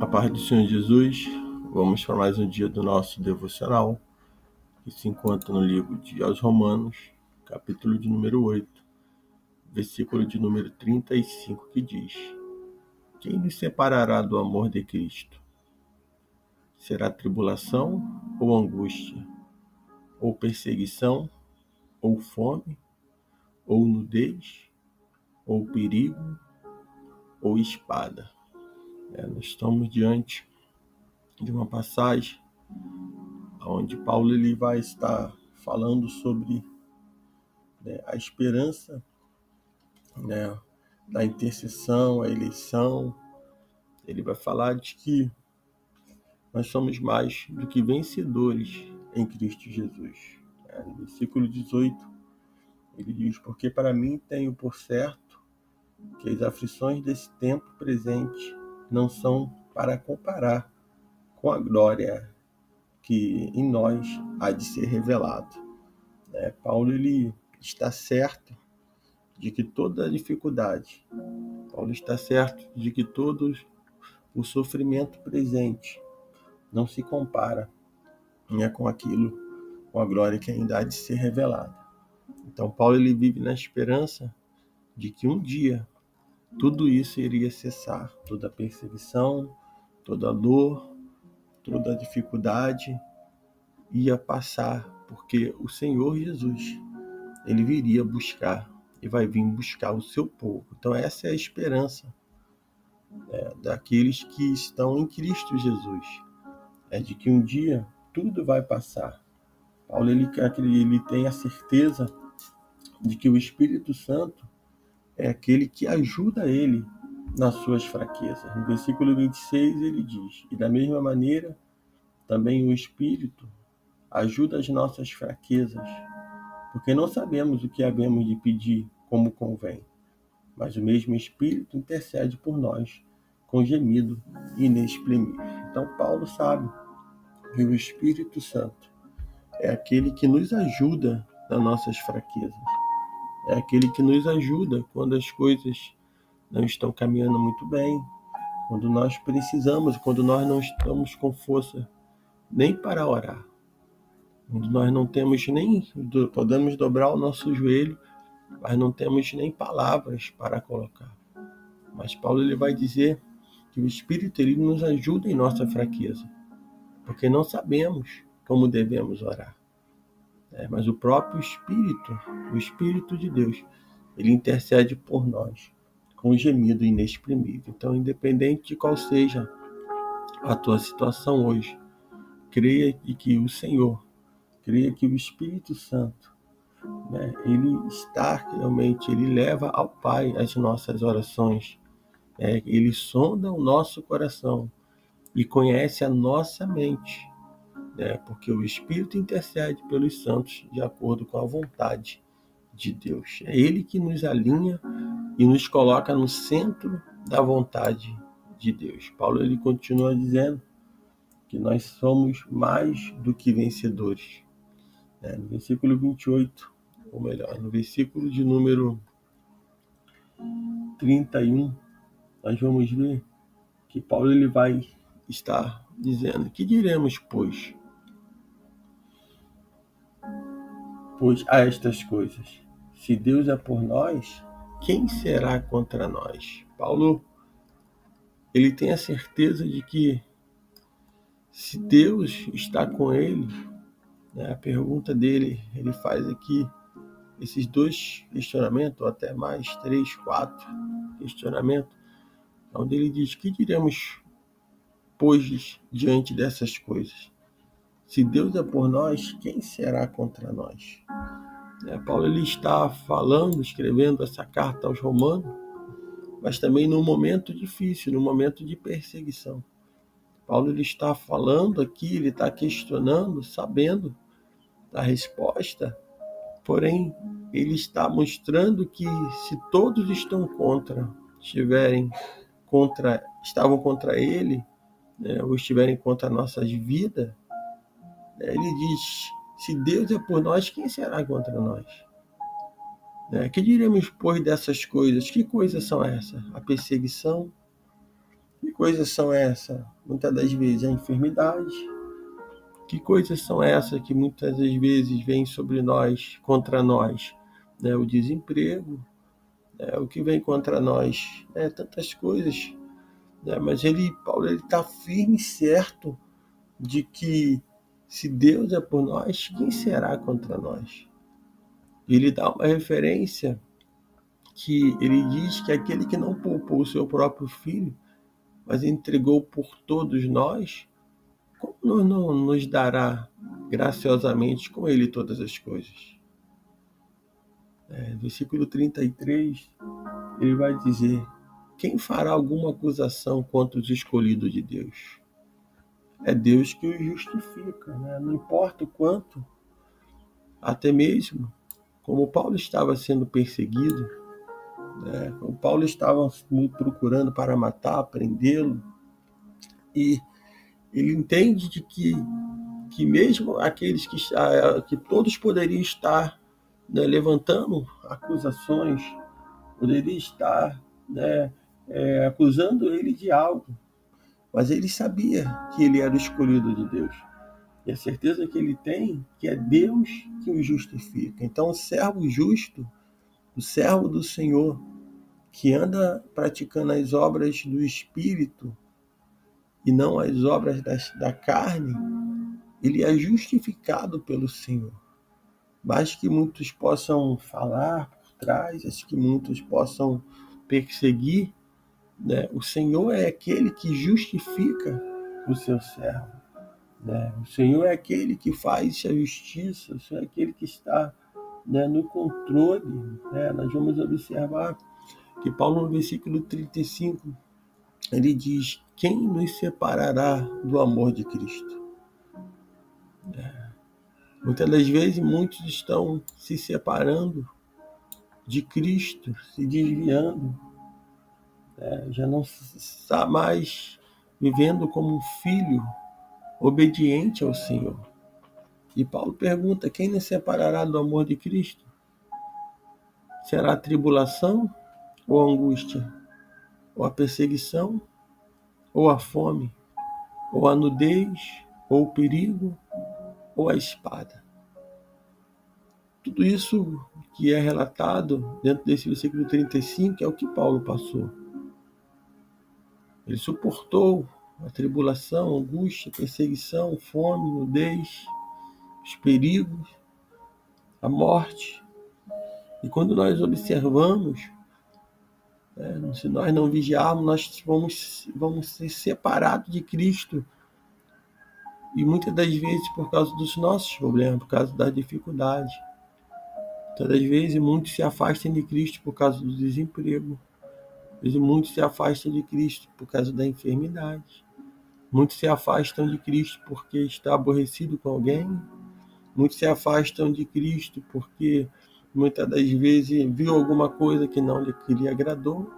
A paz do Senhor Jesus, vamos para mais um dia do nosso devocional, que se encontra no livro de aos Romanos, capítulo de número 8, versículo de número 35, que diz: Quem nos separará do amor de Cristo? Será tribulação ou angústia, ou perseguição, ou fome, ou nudez, ou perigo, ou espada? Nós estamos diante de uma passagem onde Paulo ele vai estar falando sobre a esperança, da intercessão, a eleição. Ele vai falar de que nós somos mais do que vencedores em Cristo Jesus. No versículo 18, ele diz: Porque para mim tenho por certo que as aflições desse tempo presente não são para comparar com a glória que em nós há de ser revelado. Paulo ele está certo de que toda dificuldade, Paulo está certo de que todo o sofrimento presente não se compara com aquilo, com a glória que ainda há de ser revelada. Então Paulo ele vive na esperança de que um dia tudo isso iria cessar, toda a perseguição, toda a dor, toda a dificuldade ia passar, porque o Senhor Jesus, ele viria buscar e vai vir buscar o seu povo. Então essa é a esperança daqueles que estão em Cristo Jesus. É de que um dia tudo vai passar. Paulo ele tem a certeza de que o Espírito Santo é aquele que ajuda ele nas suas fraquezas. No versículo 26 ele diz: E da mesma maneira também o Espírito ajuda as nossas fraquezas, porque não sabemos o que havemos de pedir como convém, mas o mesmo Espírito intercede por nós com gemido inexprimível. Então Paulo sabe que o Espírito Santo é aquele que nos ajuda nas nossas fraquezas, é aquele que nos ajuda quando as coisas não estão caminhando muito bem, quando nós precisamos, quando nós não estamos com força nem para orar, quando nós não temos nem, podemos dobrar o nosso joelho, mas não temos nem palavras para colocar. Mas Paulo ele vai dizer que o Espírito ele nos ajuda em nossa fraqueza, porque não sabemos como devemos orar. Mas o próprio Espírito, o Espírito de Deus, ele intercede por nós com um gemido inexprimível. Então, independente de qual seja a tua situação hoje, creia que o Senhor, creia que o Espírito Santo, ele está realmente, ele leva ao Pai as nossas orações, ele sonda o nosso coração e conhece a nossa mente, porque o Espírito intercede pelos santos de acordo com a vontade de Deus. É Ele que nos alinha e nos coloca no centro da vontade de Deus. Paulo ele continua dizendo que nós somos mais do que vencedores. No versículo 28, ou melhor, no versículo de número 31, nós vamos ver que Paulo ele vai estar dizendo: que diremos, pois a estas coisas? Se Deus é por nós, quem será contra nós? Paulo ele tem a certeza de que se Deus está com ele, a pergunta dele, ele faz aqui esses dois questionamentos, ou até mais, 3, 4 questionamentos, onde ele diz: que diremos, pois, diante dessas coisas? Se Deus é por nós, quem será contra nós? Paulo ele está falando, escrevendo essa carta aos Romanos, mas também num momento difícil, num momento de perseguição. Paulo ele está falando aqui, ele está questionando, sabendo a resposta, porém ele está mostrando que se todos estavam contra ele, ou estiverem contra nossas vidas, ele diz: se Deus é por nós, quem será contra nós? Que diremos, pois, dessas coisas? Que coisas são essas? A perseguição, Que coisas são essas? Muitas das vezes a enfermidade. Que coisas são essas que muitas das vezes vêm sobre nós, contra nós? Né? O desemprego, o que vem contra nós? Tantas coisas. Né? Mas Paulo está firme e certo de que se Deus é por nós, quem será contra nós? Ele dá uma referência que ele diz que aquele que não poupou o seu próprio filho, mas entregou por todos nós, como não nos dará graciosamente com ele todas as coisas? Versículo 33, ele vai dizer: quem fará alguma acusação contra os escolhidos de Deus? É Deus que os justifica, né? Não importa o quanto, até mesmo como Paulo estava sendo perseguido, como Paulo estava procurando para matar, prendê-lo, e ele entende de que mesmo aqueles que todos poderiam estar, né, levantando acusações, poderiam estar, né, acusando ele de algo, mas ele sabia que ele era o escolhido de Deus. E a certeza que ele tem que é Deus que o justifica. Então, o servo justo, o servo do Senhor, que anda praticando as obras do Espírito e não as obras da carne, ele é justificado pelo Senhor. Mas que muitos possam falar por trás, acho que muitos possam perseguir, né? O Senhor é aquele que justifica o seu servo. Né? O Senhor é aquele que faz a justiça, o Senhor é aquele que está, né, no controle. Né? Nós vamos observar que Paulo, no versículo 35, ele diz: quem nos separará do amor de Cristo? Muitas das vezes, muitos estão se separando de Cristo, se desviando, já não está mais vivendo como um filho obediente ao Senhor. E Paulo pergunta: quem nos separará do amor de Cristo? Será a tribulação ou a angústia? Ou a perseguição? Ou a fome? Ou a nudez? Ou o perigo? Ou a espada? Tudo isso que é relatado dentro desse versículo 35 é o que Paulo passou. Ele suportou a tribulação, a angústia, a perseguição, fome, nudez, os perigos, a morte. E quando nós observamos, se nós não vigiarmos, nós vamos ser separados de Cristo. E muitas das vezes por causa dos nossos problemas, por causa das dificuldades. Muitas das vezes muitos se afastam de Cristo por causa do desemprego. Muitos se afastam de Cristo por causa da enfermidade. Muitos se afastam de Cristo porque está aborrecido com alguém. Muitos se afastam de Cristo porque muitas das vezes viu alguma coisa que não lhe agradou.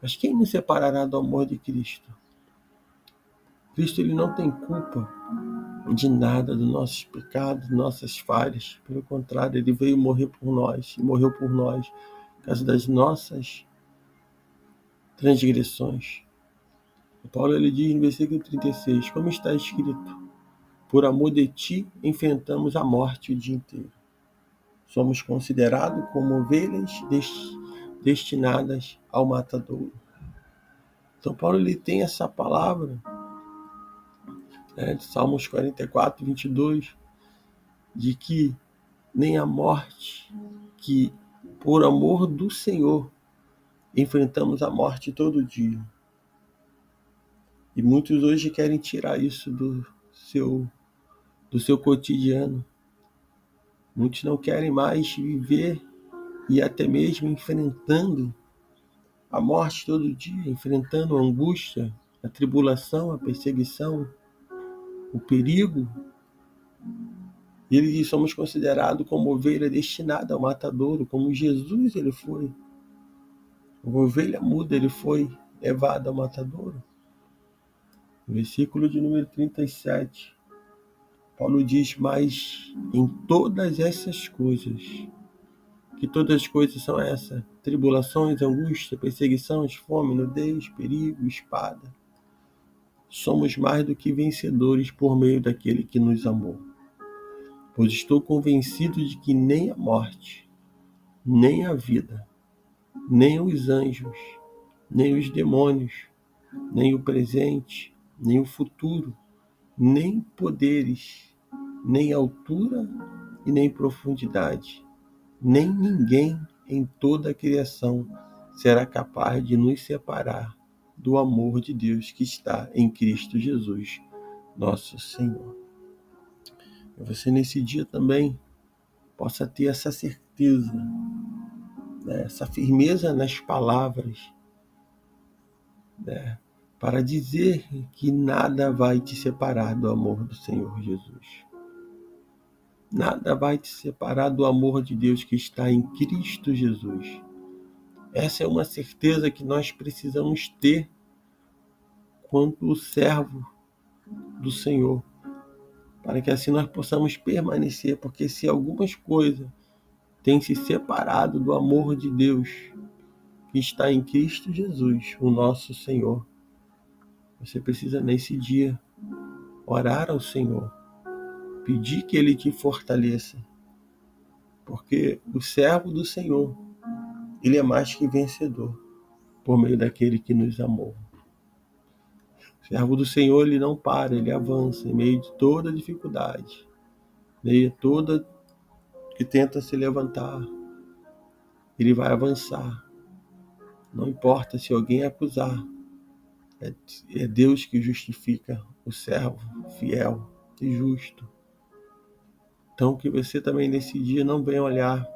Mas quem nos separará do amor de Cristo? Cristo, ele não tem culpa de nada, dos nossos pecados, nossas falhas. Pelo contrário, ele veio morrer por nós, e morreu por nós por causa das nossas transgressões. Paulo, ele diz no versículo 36, como está escrito: por amor de ti enfrentamos a morte o dia inteiro. Somos considerados como ovelhas destinadas ao matadouro. Então Paulo, ele tem essa palavra, de Salmos 44, 22, de que nem a morte, que por amor do Senhor enfrentamos a morte todo dia. E muitos hoje querem tirar isso do seu cotidiano. Muitos não querem mais viver e até mesmo enfrentando a morte todo dia, enfrentando a angústia, a tribulação, a perseguição, o perigo. E ele diz: somos considerados como ovelha destinada ao matadouro, como Jesus ele foi. Uma ovelha muda, ele foi levado ao matadouro. No versículo de número 37, Paulo diz: mas em todas essas coisas, que todas as coisas são essas? tribulações, angústia, perseguições, fome, nudez, perigo, espada. Somos mais do que vencedores por meio daquele que nos amou. Pois estou convencido de que nem a morte, nem a vida, nem os anjos, nem os demônios, nem o presente, nem o futuro, nem poderes, nem altura e nem profundidade, nem ninguém em toda a criação será capaz de nos separar do amor de Deus que está em Cristo Jesus, nosso Senhor. Que você nesse dia também possa ter essa certeza, né, essa firmeza nas palavras, né, para dizer que nada vai te separar do amor do Senhor Jesus. Nada vai te separar do amor de Deus que está em Cristo Jesus. Essa é uma certeza que nós precisamos ter quanto servo do Senhor, para que assim nós possamos permanecer, porque se algumas coisas têm se separado do amor de Deus que está em Cristo Jesus, o nosso Senhor, você precisa nesse dia orar ao Senhor, pedir que Ele te fortaleça, porque o servo do Senhor, ele é mais que vencedor por meio daquele que nos amou. O servo do Senhor, ele não para, ele avança em meio de toda dificuldade, em meio de toda que tenta se levantar, ele vai avançar. Não importa se alguém acusar, é Deus que justifica o servo fiel e justo. Então que você também nesse dia não venha olhar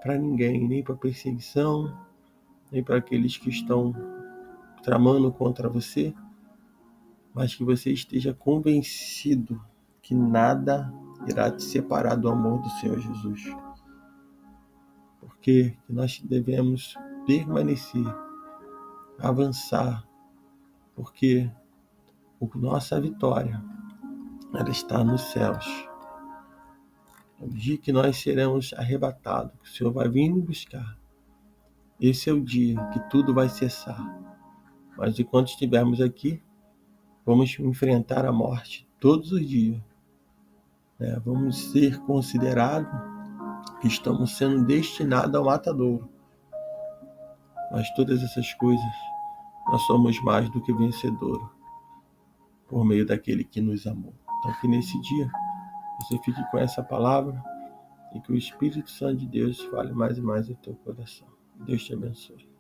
para ninguém, nem para perseguição, nem para aqueles que estão tramando contra você, mas que você esteja convencido que nada irá te separar do amor do Senhor Jesus. Porque nós devemos permanecer, avançar, porque a nossa vitória, ela está nos céus. No dia que nós seremos arrebatados, que o Senhor vai vir nos buscar, esse é o dia que tudo vai cessar. Mas enquanto estivermos aqui, vamos enfrentar a morte todos os dias. Vamos ser considerados que estamos sendo destinados ao matadouro. Mas todas essas coisas, nós somos mais do que vencedores por meio daquele que nos amou. Então que nesse dia você fique com essa palavra e que o Espírito Santo de Deus fale mais e mais em teu coração. Deus te abençoe.